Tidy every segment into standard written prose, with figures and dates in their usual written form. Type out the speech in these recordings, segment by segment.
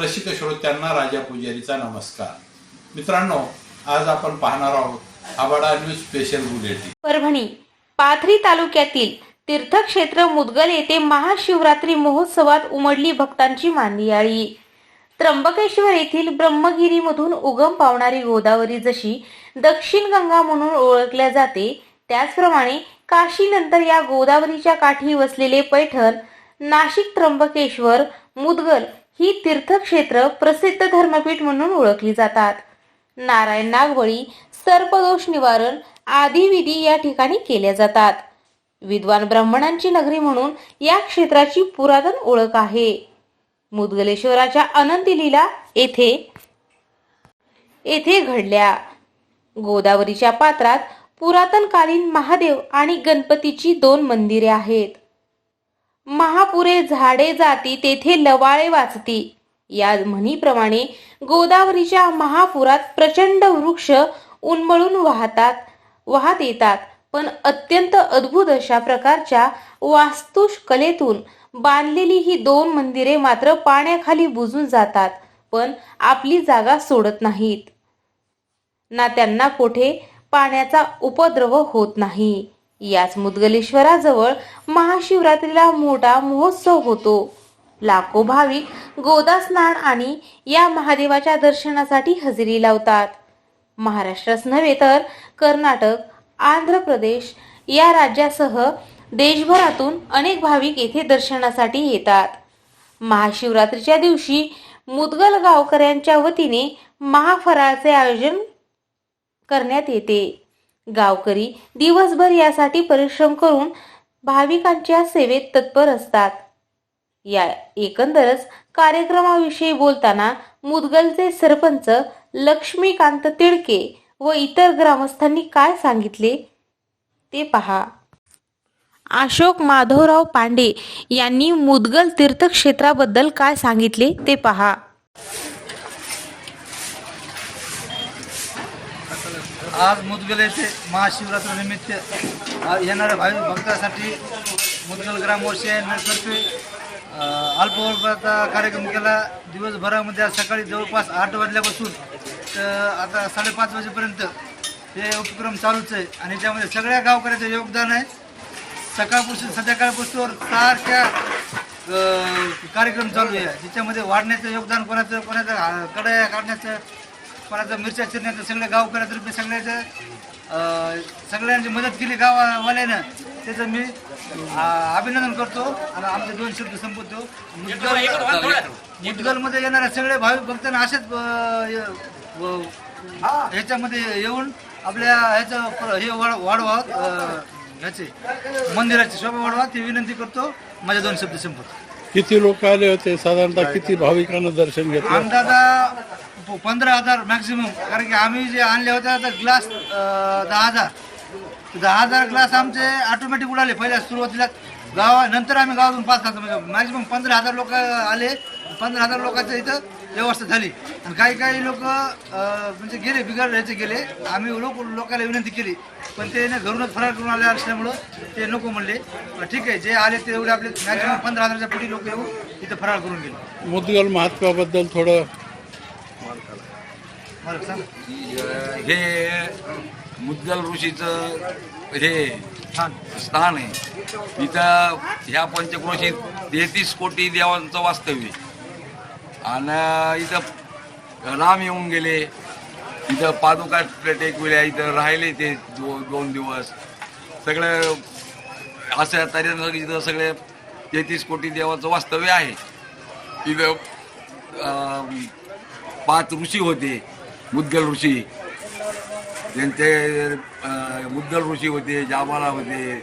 रसिक श्रोत्यांना राजा पुजारीचा नमस्कार. मित्रांनो, आज आपण पाहणार आहोत आबाडा news special bulletin. Parbhani Pathri तालुक्यातील तीर्थक्षेत्र मुदगल येथे महाशिवरात्री महोत्सवात उमडली भक्तांची मांदियाळी. त्र्यंबकेश्वर येथील ब्रह्मगिरीमधून उगम पावणारी गोदावरी जशी दक्षिण गंगा म्हणून ओळखल्या जाते, त्याचप्रमाणे काशीनंतर या गोदावरीच्या काठी वसलेले पैठण, नाशिक, त्र्यंबकेश्वर, मुदगल ही तीर्थक्षेत्र प्रसिद्ध धर्मपीठ म्हणून ओळखली जातात. नारायण नागबळी, सर्पदोष निवारण आदी विधी या ठिकाणी केल्या जातात. विद्वान ब्राह्मणांची नगरी म्हणून या क्षेत्राची पुरातन ओळख आहे. मुदगलेश्वराच्या अनंती लीला येथे घडल्या. गोदावरीच्या पात्रात पुरातनकालीन महादेव आणि गणपतीची 2 मंदिरे आहेत. महापुरे झाडे जाती तेथे लवाळे वाचती या म्हणीप्रमाणे गोदावरीच्या महापुरात प्रचंड वृक्ष उन्मळून वाहत येतात, पण अत्यंत अद्भुत अशा प्रकारच्या वास्तुकलेतून बांधलेली ही 2 मंदिरे मात्र पाण्याखाली बुजून जातात, पण आपली जागा सोडत नाहीत ना. त्यांना कोठे पाण्याचा उपद्रव होत नाही. याच मुदगलेश्वराजवळ महाशिवरात्रीला मोठा महोत्सव होतो. लाखो भाविक गोदा स्नान आणि या महादेवाच्या दर्शनासाठी हजेरी लावतात. महाराष्ट्रच नव्हे तर कर्नाटक, आंध्र प्रदेश या राज्यासह देशभरातून अनेक भाविक येथे दर्शनासाठी येतात. महाशिवरात्रीच्या दिवशी मुदगल गावकऱ्यांच्या वतीने महाफराळाचे आयोजन करण्यात येते. गावकरी दिवसभर यासाठी परिश्रम करून भाविकांच्या सेवेत तत्पर असतात. या एकंदरच कार्यक्रमाविषयी बोलताना मुदगलचे सरपंच लक्ष्मीकांत तिडके व इतर ग्रामस्थांनी काय सांगितले ते पहा. अशोक माधवराव पांडे यांनी मुदगल तीर्थक्षेत्राबद्दल काय सांगितले ते पहा. आज मुदगल येथे महाशिवरात्रीनिमित्त येणाऱ्या भाविक भक्तांसाठी मुदगल ग्रामवासीयांतर्फे अल्पवर्गाचा कार्यक्रम केला. दिवसभरामध्ये आज सकाळी जवळपास 8 वाजल्यापासून तर आता 5:30 वाजेपर्यंत हे उपक्रम चालूच आहे आणि त्यामध्ये सगळ्या गावकऱ्याचं योगदान आहे. सकाळपासून संध्याकाळपासून सारख्या कार्यक्रम चालू आहे. त्याच्यामध्ये वाढण्याचं योगदान कोणाचं कड्या काढण्याचं, कोणाचं मिरच्या चिरण्याचं, सगळ्या गावकऱ्यातर्फे सगळ्यांची मदत केली गावावाल्यानं. त्याचं मी अभिनंदन करतो आणि आमचे 2 शब्द संपवतो. मुदगलमध्ये येणाऱ्या सगळे भाविक भक्तांना असेच ह्याच्यामध्ये येऊन आपल्या ह्याचं हे वाढवावं, ह्याचे मंदिराची शोभा वाढवा ती विनंती करतो. माझे 2 शब्द संपवतो. किती लोक आले होते साधारणतः? किती भाविकांना दर्शन घेतलं? अंदाजा 15,000 मॅक्सिमम. कारण की आम्ही जे आणले होते आता ग्लास 10,000 ग्लास आमचे ऑटोमॅटिक उडाले पहिल्या सुरुवातीला. नंतर आम्ही गावातून 5,000 म्हणजे मॅक्सिमम 15,000 लोक आले. 15,000 लोकांचं इथं व्यवस्था झाली आणि काही लोक म्हणजे गेले, बिघड ह्याचे गेले. आम्ही लोकांना विनंती केली पण ते घरूनच फरार करून आले असल्यामुळं ते नको म्हणले. ठीक आहे, जे आले ते एवढे आपले मॅक्सिमम 15,000च्या पुढे लोक येऊन इथं फरार करून गेले. मुदगल महत्वाबद्दल थोडं हे मुदगल ऋषीचं हे स्थान आहे. इथं ह्या पंचक्रोशीत 33 कोटी देवांचं वास्तव्य आणि इथं राम येऊन गेले. इथं पादुका टेकविल्या, इथं राहिले ते 2 दिवस. सगळं अशा तऱ्हेनं इथं सगळे 33 कोटी देवांचं वास्तव्य आहे. इथं 5 ऋषी होते. मुदगल ऋषी, त्यांचे मुदगल ऋषी होते, जाबाला होते,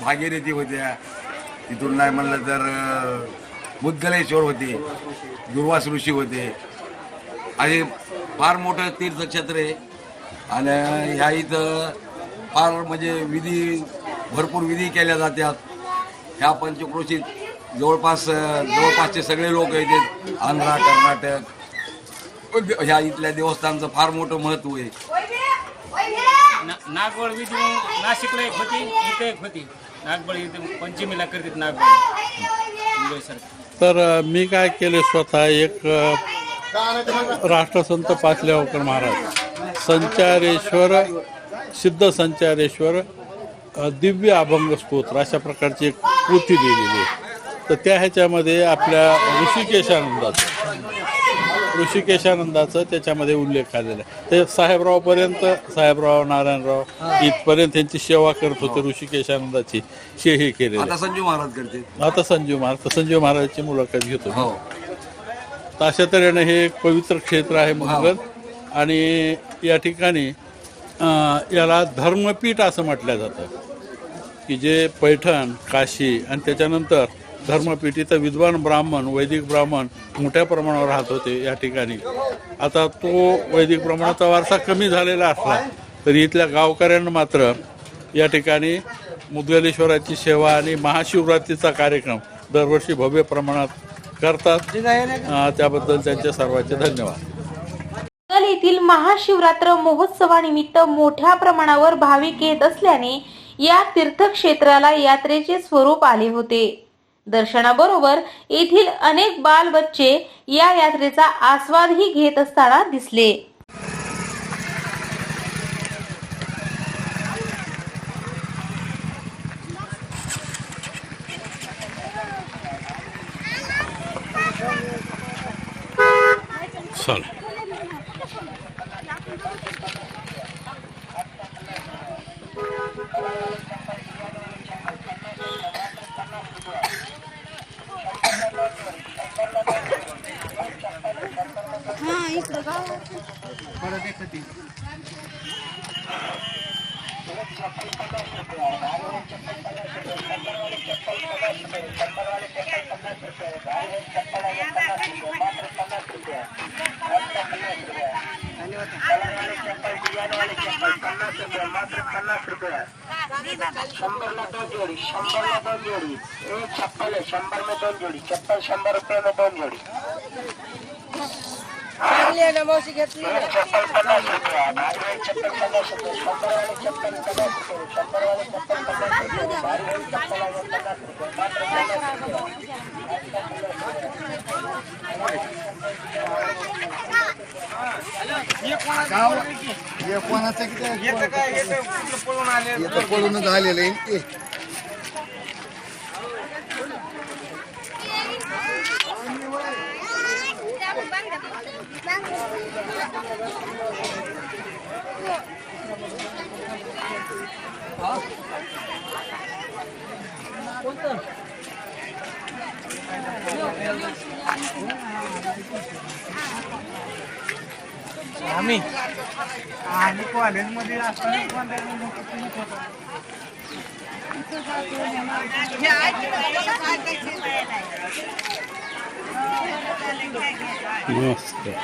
भागीरथी होत्या. तिथून नाही म्हणलं तर मुदगलेश्वर होते, दुर्वास ऋषी होते. आणि फार मोठं तीर्थक्षेत्र आहे आणि ह्या इथं फार म्हणजे भरपूर विधी केल्या जातात. ह्या पंचक्रोशीत जवळपासचे सगळे लोक येतात. आंध्र, कर्नाटक ह्या इथल्या देवस्थानचं फार मोठं महत्त्व आहे. नागबळ विधी नाशिकला एक होती, इथे एक होती. नागबळ इथे पंचमीला करतात नागबळ. तर मी काय केले स्वतः एक राष्ट्रसंत पाचलेगावकर महाराज संचारेश्वर सिद्ध संचारेश्वर दिव्य अभंग स्तोत्र अशा प्रकारची एक कृती लिहिलेली आहे. तर त्या ह्याच्यामध्ये आपल्या ऋषिकेशानंदाचं त्याच्यामध्ये उल्लेख आलेला आहे. ते साहेबराव नारायणराव इथपर्यंत त्यांची सेवा करत होते ऋषिकेशानंदाची हे केलेली. आता संजू महाराज करते. आता संजीव महाराजांची मुलाखत घेतो. हो. तर अशा तऱ्हेने हे एक पवित्र क्षेत्र आहे मुदगल. आणि या ठिकाणी याला धर्मपीठ असं म्हटलं जातं की जे पैठण काशी आणि त्याच्यानंतर धर्मपीठ इथं विद्वान ब्राह्मण वैदिक ब्राह्मण मोठ्या प्रमाणावर राहत होते या ठिकाणी. आता तो वैदिक ब्राह्मणाचा वारसा कमी झालेला असला तरी इथल्या गावकऱ्यांना मात्र या ठिकाणी मुदगलेश्वराची सेवा आणि महाशिवरात्रीचा कार्यक्रम दरवर्षी भव्य प्रमाणात करतात. त्याबद्दल त्यांचे सर्वांचे धन्यवाद. मुदगल येथील महाशिवरात्र महोत्सवानिमित्त मोठ्या प्रमाणावर भाविक येत असल्याने या तीर्थक्षेत्राला यात्रेचे स्वरूप आले होते. दर्शनाबरोबर येथील अनेक बाल बच्चे या यात्रेचा आस्वादही घेत असताना दिसले. चल पळून झालेलं आहे. आम्ही कॉलेजमध्ये असताना नमस्कार.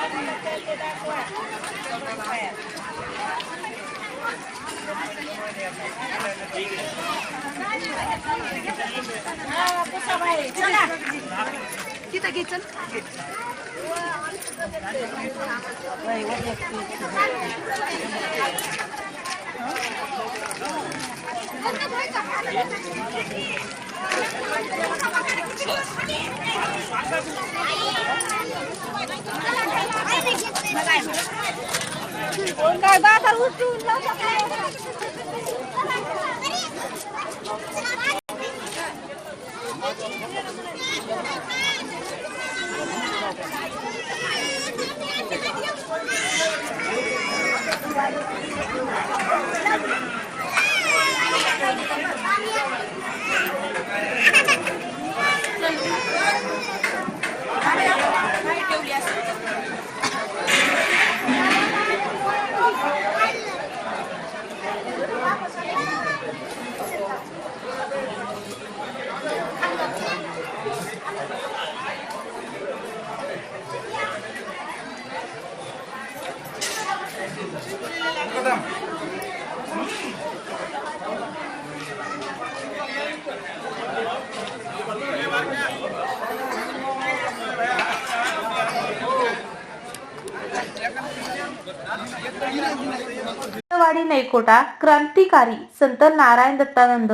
वाडी नैकोटा क्रांतिकारी संत नारायण दत्तानंद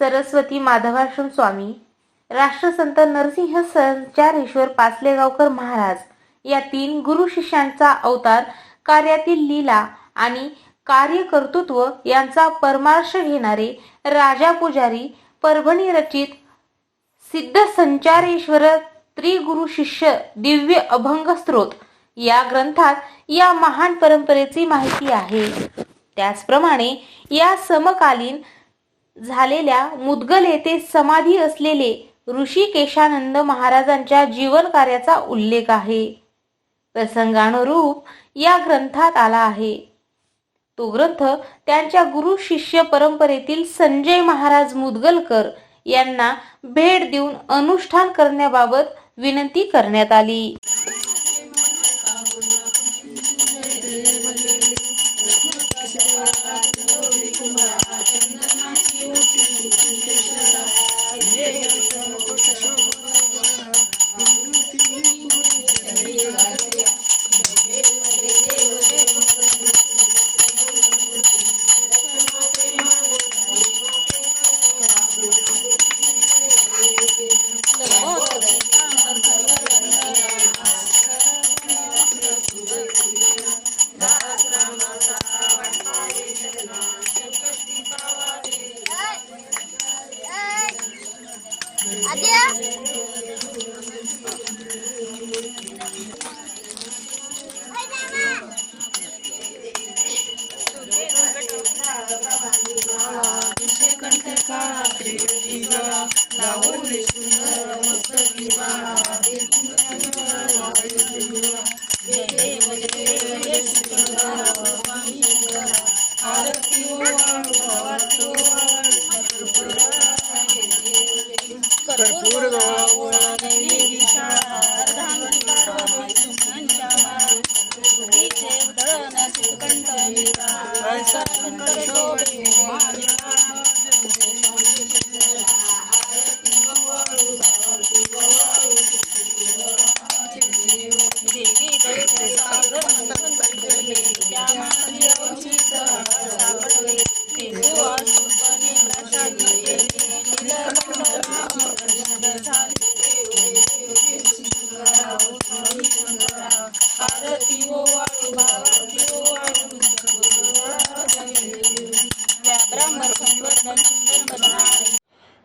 सरस्वती माधवाश्रम स्वामी राष्ट्रसंत नरसिंह संचारेश्वर पाचलेगावकर महाराज या 3 गुरु शिष्यांचा अवतार कार्यातील लीला आणि कार्यकर्तृत्व यांचा परमार्श घेणारे राजा पुजारी परभणी रचित सिद्ध संचारेश्वर त्रिगुरु शिष्य दिव्य अभंग स्तोत्र या ग्रंथात या महान परंपरेची माहिती आहे. त्याचप्रमाणे या समकालीन झालेल्या मुदगल येथे समाधी असलेले ऋषिकेशानंद महाराजांच्या जीवन कार्याचा उल्लेख आहे. प्रसंगानुरूप या ग्रंथात आला आहे. तो ग्रंथ त्यांच्या गुरु शिष्य परंपरेतील संजय महाराज मुदगलकर यांना भेट देऊन अनुष्ठान करण्याबाबत विनंती करण्यात आली.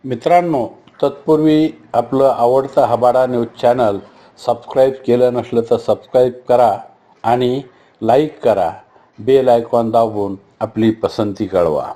मित्रांनो, तत्पूर्वी आपलं आवडतं हबाडा न्यूज चॅनल सबस्क्राईब केलं नसलं तर सबस्क्राईब करा आणि लाईक करा. बेल आयकॉन दाबून आपली पसंती कळवा.